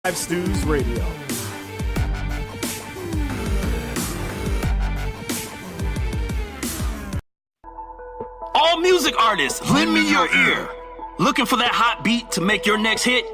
Live Stews Radio. All music artists, lend me your ear. Looking for that hot beat to make your next hit?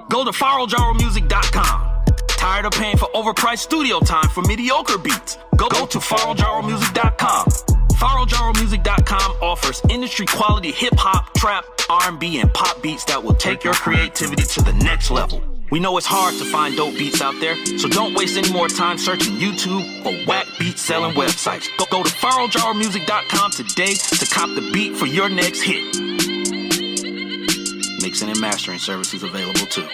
Go to farrelljaromusic.com. Tired of paying for overpriced studio time for mediocre beats? Go to farrelljaromusic.com. farrelljaromusic.com offers industry quality hip-hop, trap, R&B, and pop beats that will take your creativity to the next level. We know it's hard to find dope beats out there, so don't waste any more time searching YouTube or whack beat-selling websites. Go to farrelljaromusic.com today to cop the beat for your next hit. Mixing and mastering services available too.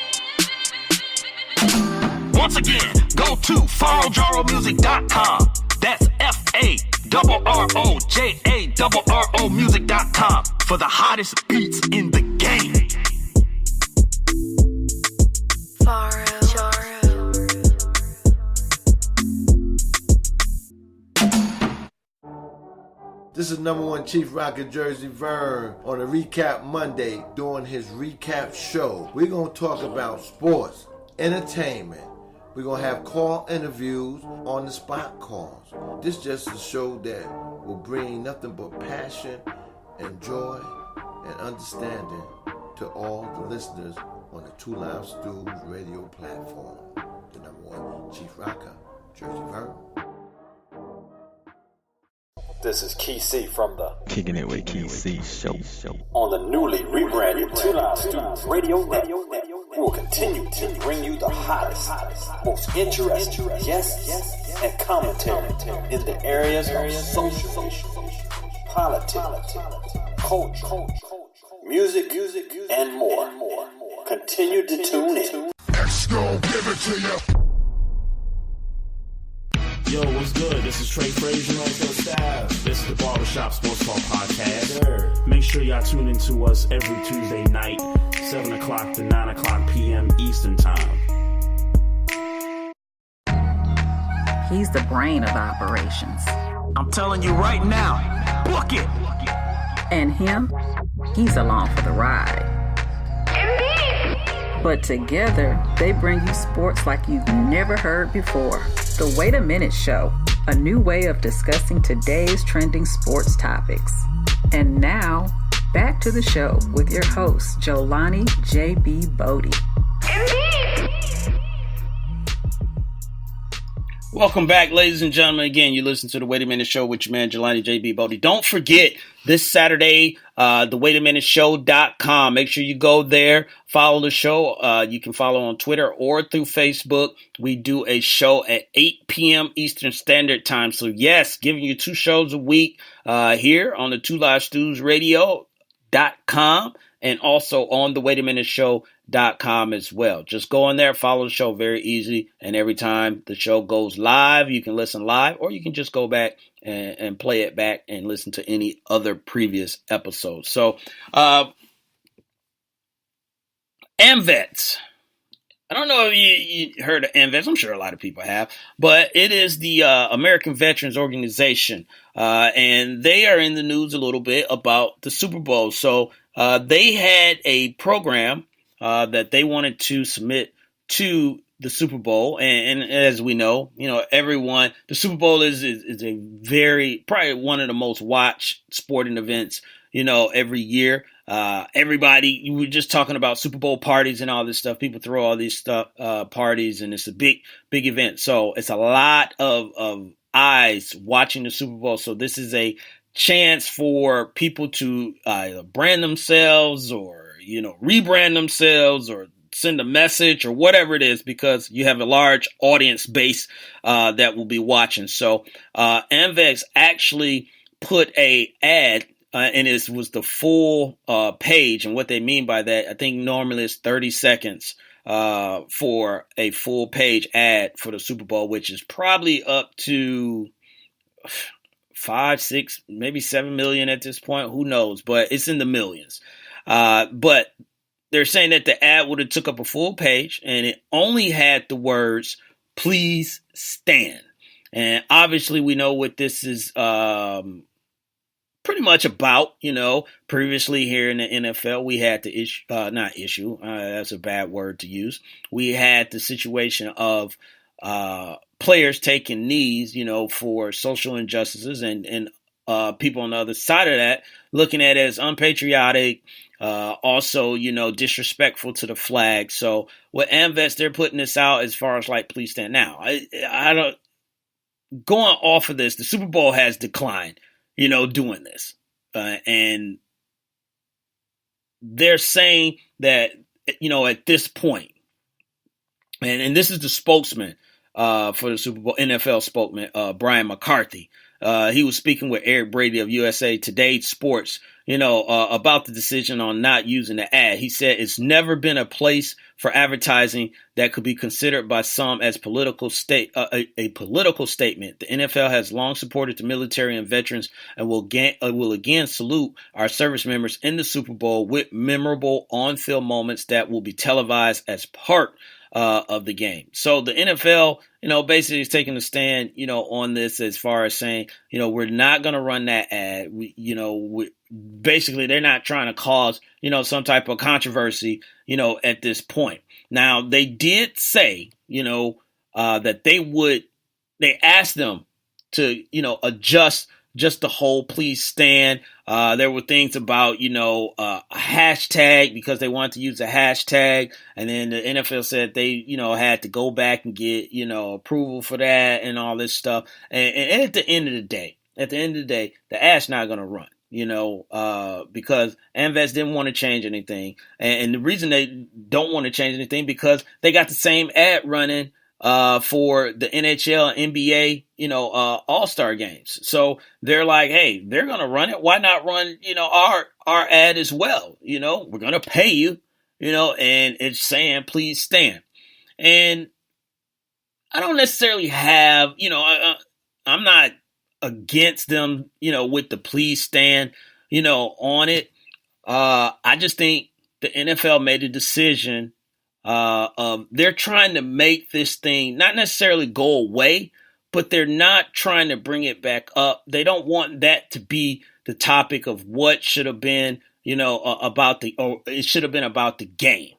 Once again, go to farrelljaromusic.com. That's FARROJARRO music.com for the hottest beats in the game. This is number one Chief Rocker Jersey Vern on a Recap Monday doing his recap show. We're going to talk about sports, entertainment. We're going to have call interviews, on the spot calls. This is just a show that will bring nothing but passion and joy and understanding to all the listeners on the Two Live Stews radio platform. The number one Chief Rocker Jersey Vern. This is Key C from the Kicking It With Key C show. On the newly rebranded Two Live Stews Radio Network. We will continue to bring you the hottest, most interesting guests and commentary in the areas of social, politics, culture, music, and more. Continue to tune in. Let's go, give it to you. Yo, what's good? This is Trey Frazier on the staff. This is the Barbershop Sports Talk Podcast. Sure. Make sure y'all tune in to us every Tuesday night, 7 o'clock to 9 o'clock p.m. Eastern Time. He's the brain of operations. I'm telling you right now, book it! And him, he's along for the ride. But together, they bring you sports like you've never heard before. The Wait a Minute Show, a new way of discussing today's trending sports topics. And now, back to the show with your host, Jolani J.B. Bodie. Welcome back, ladies and gentlemen. Again, you listen to the Wait a Minute Show with your man, Jelani J.B. Bodie. Don't forget, this Saturday, the waitaminuteshow.com. Make sure you go there, follow the show. You can follow on Twitter or through Facebook. We do a show at 8 p.m. Eastern Standard Time. So, yes, giving you 2 shows a week here on the Two Live Stews Radio.com and also on the waitaminuteshow.com as well. Just go in there, follow the show, very easy. And every time the show goes live, you can listen live, or you can just go back and play it back and listen to any other previous episodes. So, AMVETS. I don't know if you heard of AMVETS. I'm sure a lot of people have, but it is the American Veterans Organization, and they are in the news a little bit about the Super Bowl. So they had a program that they wanted to submit to the Super Bowl, and as we know, everyone, the Super Bowl is a probably one of the most watched sporting events, every year. Everybody, you were just talking about Super Bowl parties and all this stuff. People throw all these stuff, parties, and it's a big event. So it's a lot of eyes watching the Super Bowl. So this is a chance for people to either brand themselves or, rebrand themselves or send a message or whatever it is, because you have a large audience base that will be watching. So AMVETS actually put a ad and it was the full page. And what they mean by that, I think normally it's 30 seconds for a full page ad for the Super Bowl, which is probably up to 5, 6, maybe 7 million at this point. Who knows? But it's in the millions. But they're saying that the ad would have took up a full page and it only had the words, "Please stand." And obviously we know what this is pretty much about, previously here in the NFL, we had the that's a bad word to use. We had the situation of players taking knees, for social injustices and people on the other side of that looking at it as unpatriotic, also, disrespectful to the flag. So with AMVETS, they're putting this out as far as like, please stand now. I don't, going off of this, the Super Bowl has declined, doing this. And they're saying that, at this point, and this is the spokesman for the Super Bowl, NFL spokesman, Brian McCarthy. He was speaking with Eric Brady of USA Today Sports, about the decision on not using the ad. He said it's never been a place for advertising that could be considered by some as a political statement. The NFL has long supported the military and veterans and will again salute our service members in the Super Bowl with memorable on-field moments that will be televised as part of the game. So the NFL, basically is taking a stand, on this as far as saying, we're not going to run that ad. Basically, they're not trying to cause, some type of controversy, at this point. Now, they did say, that they asked them to, adjust just the whole please stand. There were things about, a hashtag because they wanted to use a hashtag. And then the NFL said they, had to go back and get, approval for that and all this stuff. And at the end of the day, the ad's not going to run, because AMVETS didn't want to change anything. And the reason they don't want to change anything because they got the same ad running for the NHL and NBA, all-star games. So they're like, hey, they're going to run it. Why not run, our ad as well? We're going to pay you, and it's saying, please stand. And I don't necessarily have, I'm not against them, with the please stand, on it. I just think the NFL made a decision. They're trying to make this thing not necessarily go away, but they're not trying to bring it back up. They don't want that to be the topic of what should have been, it should have been about the game,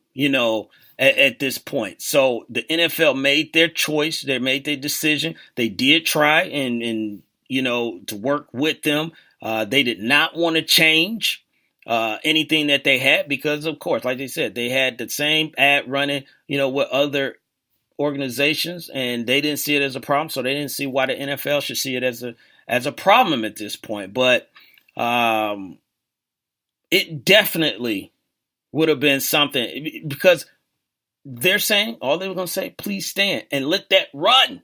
at this point. So the NFL made their choice. They made their decision. They did try and to work with them. They did not want to change anything that they had because, of course, like they said, they had the same ad running, with other organizations, and they didn't see it as a problem. So they didn't see why the NFL should see it as a problem at this point. But it definitely would have been something because they're saying all they were going to say, please stand and let that run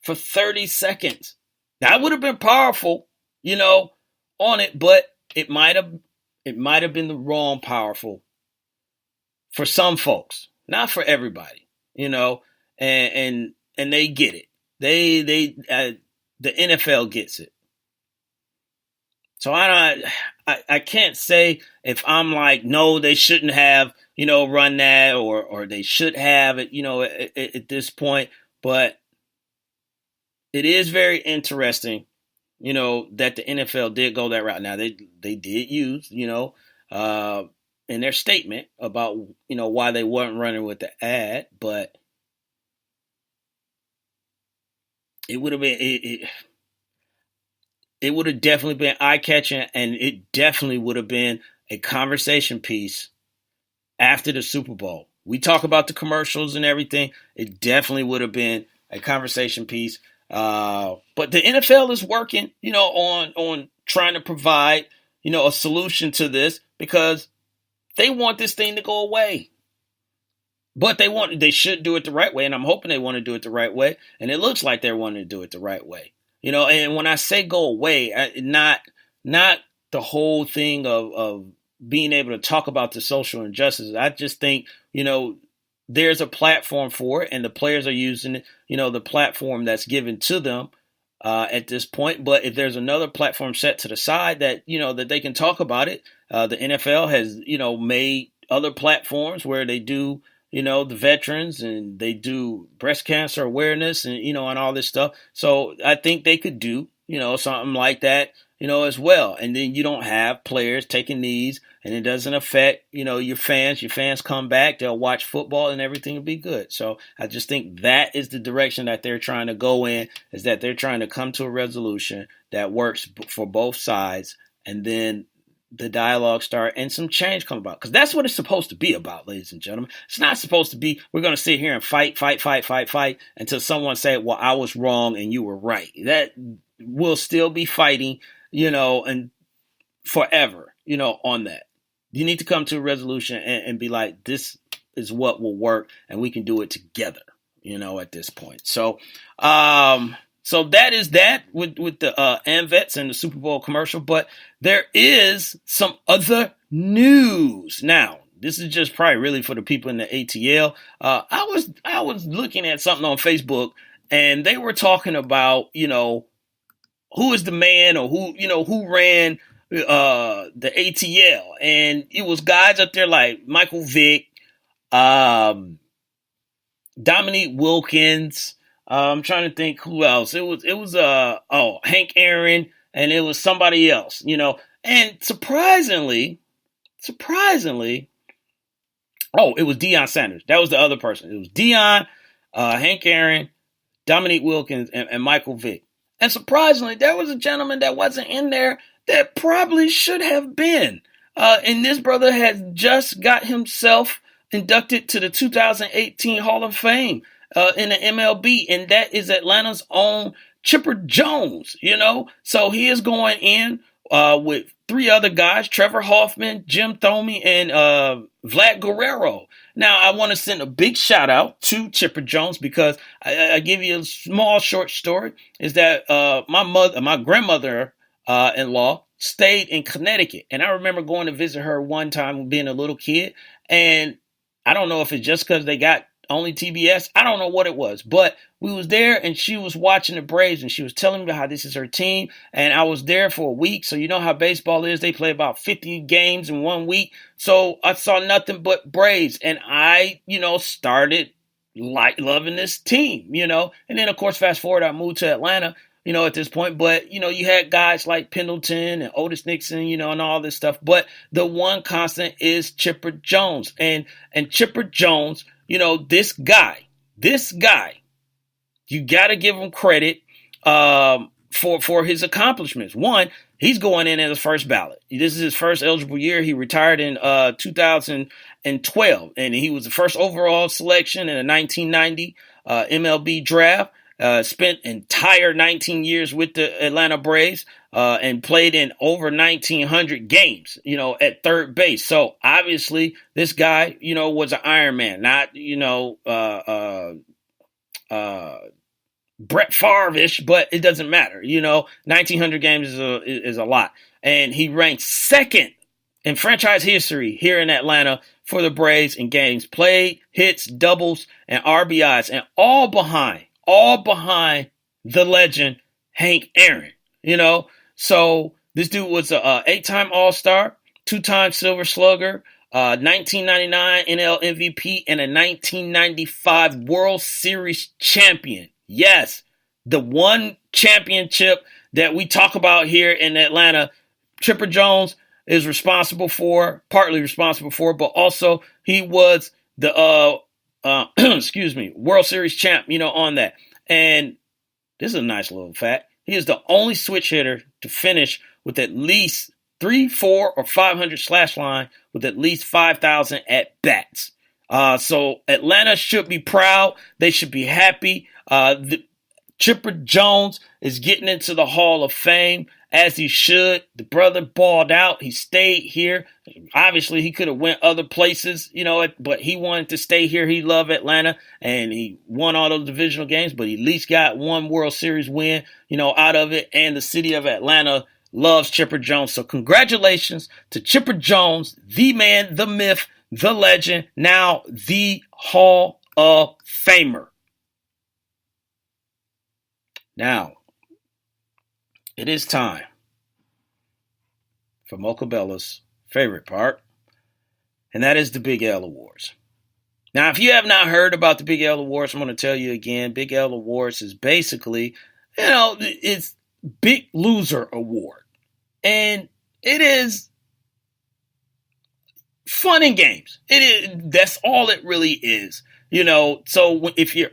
for 30 seconds. That would have been powerful, on it, but it might have been the wrong powerful for some folks, not for everybody, and they get it. The NFL gets it. So I can't say if I'm like, no, they shouldn't have, run that or they should have it, at this point, but it is very interesting, that the NFL did go that route. Now they did use, in their statement about, why they weren't running with the ad, but it would have been, it would have definitely been eye-catching, and it definitely would have been a conversation piece after the Super Bowl. We talk about the commercials and everything. It definitely would have been a conversation piece. But the NFL is working, on trying to provide, a solution to this because they want this thing to go away. But they should do it the right way, and I'm hoping they want to do it the right way, and it looks like they're wanting to do it the right way. And when I say go away, not the whole thing of being able to talk about the social injustices. I just think, there's a platform for it, and the players are using it, the platform that's given to them at this point. But if there's another platform set to the side that, that they can talk about it, the NFL has, made other platforms where they do, the veterans and they do breast cancer awareness and, and all this stuff. So I think they could do, something like that, as well. And then you don't have players taking knees, and it doesn't affect, your fans. Your fans come back, they'll watch football, and everything will be good. So I just think that is the direction that they're trying to go in, is that they're trying to come to a resolution that works for both sides, and then the dialogue start and some change come about. Because that's what it's supposed to be about, ladies and gentlemen. It's not supposed to be, we're going to sit here and fight until someone say, well, I was wrong and you were right. That will still be fighting, and forever, on that. You need to come to a resolution and be like, this is what will work, and we can do it together, at this point. So that is that with the AmVets and the Super Bowl commercial. But there is some other news. Now, this is just probably really for the people in the ATL. I was looking at something on Facebook, and they were talking about, who is the man, or who ran the ATL. And it was guys up there like Michael Vick, Dominique Wilkins. I'm trying to think who else. It was Hank Aaron, and it was somebody else, And surprisingly, it was Deion Sanders. That was the other person. It was Deion, Hank Aaron, Dominique Wilkins, and Michael Vick. And surprisingly, there was a gentleman that wasn't in there that probably should have been. And this brother has just got himself inducted to the 2018 Hall of Fame in the MLB, and that is Atlanta's own Chipper Jones, So he is going in with three other guys, Trevor Hoffman, Jim Thome, and Vlad Guerrero. Now, I want to send a big shout out to Chipper Jones, because I give you a small short story, is that my grandmother-in-law stayed in Connecticut. And I remember going to visit her one time being a little kid. And I don't know if it's just because they got only TBS. I don't know what it was, but we was there and she was watching the Braves and she was telling me how this is her team. And I was there for a week. So you know how baseball is. They play about 50 games in 1 week. So I saw nothing but Braves, and I, started loving this team, And then of course, fast forward, I moved to Atlanta, at this point. But, you had guys like Pendleton and Otis Nixon, and all this stuff. But the one constant is Chipper Jones. And Chipper Jones, this guy, you got to give him credit for his accomplishments. One, he's going in as his first ballot. This is his first eligible year. He retired in 2012, and he was the first overall selection in the 1990 MLB draft. Spent entire 19 years with the Atlanta Braves and played in over 1,900 games, at third base. So obviously this guy, was an Iron Man, not, Brett Favre-ish, but it doesn't matter. 1,900 games is a lot. And he ranked second in franchise history here in Atlanta for the Braves in games played, hits, doubles, and RBIs, and all behind the legend Hank Aaron, So this dude was a 8-time All-Star, 2-time Silver Slugger, 1999 NL MVP, and a 1995 World Series champion. Yes, the one championship that we talk about here in Atlanta, Chipper Jones is partly responsible for, but also he was the World Series champ, on that. And this is a nice little fact. He is the only switch hitter to finish with at least 300, 400, or 500 slash line with at least 5,000 at bats. So Atlanta should be proud. They should be happy. Chipper Jones is getting into the Hall of Fame, as he should. The brother balled out. He stayed here. Obviously, he could have went other places, but he wanted to stay here. He loved Atlanta, and he won all those divisional games, but he at least got one World Series win, out of it. And the city of Atlanta loves Chipper Jones. So congratulations to Chipper Jones, the man, the myth, the legend, now the Hall of Famer. Now, it is time for Mocha Bella's favorite part, and that is the Big L Awards. Now, if you have not heard about the Big L Awards, I'm going to tell you again. Big L Awards is basically, it's Big Loser Award. And it is fun and games. That's all it really is. So if you're